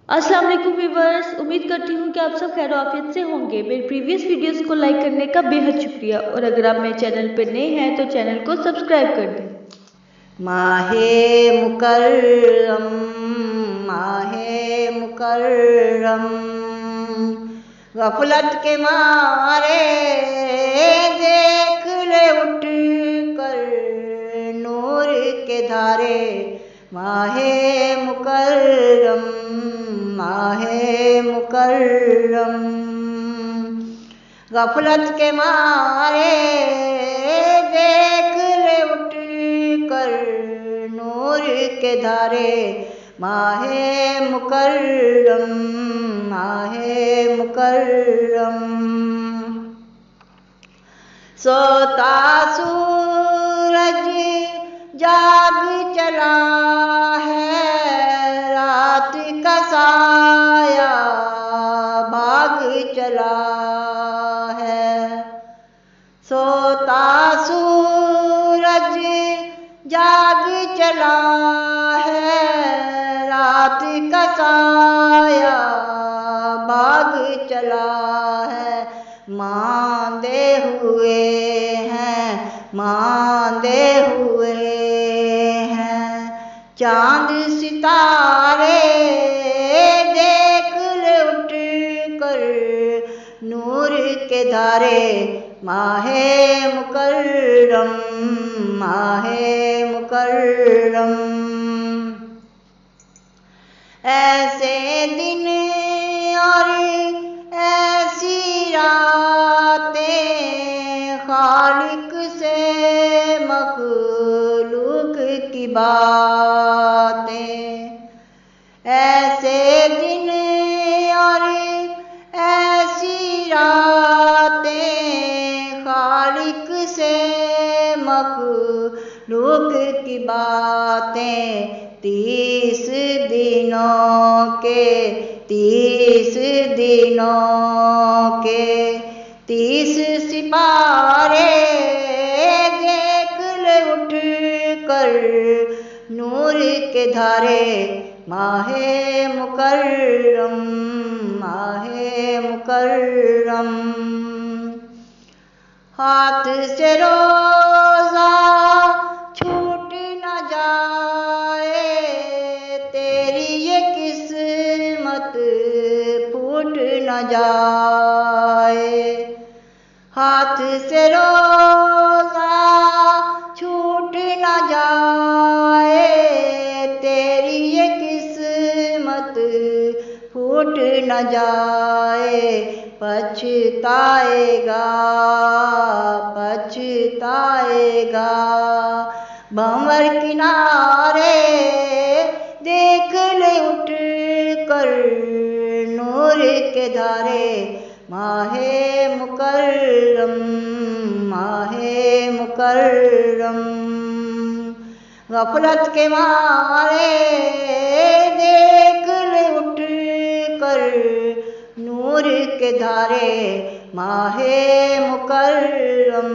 अस्सलाम वालेकुम व्यूअर्स, उम्मीद करती हूँ कि आप सब खैर आफियत से होंगे। मेरे प्रीवियस वीडियोस को लाइक करने का बेहद शुक्रिया और अगर आप मेरे चैनल पर नए हैं तो चैनल को सब्सक्राइब कर दें। माहे मुकर्रम, माहे मुकर्रम, गफलत के मारे देख ले उठ कर नूर के धारे। माहे मुकर्रम, माहे मुकर्रम, गफलत के मारे देख ले उठ कर नूर के धारे। माहे मुकर्रम, माहे मुकर्रम, सोता सूरज जाग चला है, रात का साया भाग चला है। सोता सूरज जाग चला है, रात का साया भाग चला है। मांदे हुए हैं, मांदे हुए हैं चांद सितारे, देख ले उठ कर नूर के धारे। माहे मुकर्रम, माहे मुकर्रम, ऐसे दिन और ऐसी रातें खालिक से मखलूक की बातें। ऐसे दिन और ऐसी रातें खालिक से मखलूक की बातें। 30 दिनों के, 30 दिनों के 30 सिपारे, देख ले उठ कर नूर के धारे। माहे मुकर्रम, माहे मुकर्रम, हाथ से रोज़ा छूट न जाए, तेरी ये किस्मत फूट न जाए। हाथ से रोज़ा छूट न जाए, तेरी ये किस्मत फूट न जाए। पछताएगा, पछताएगा भंवर किनारे, देख ले उठ कर नूर के धारे। माहे मुकर्रम, माहे मुकर्रम, गफलत के मारे देख ले उठ कर नूर के धारे। माहे मुकर्रम,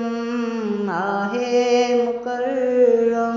माहे मुकर्रम।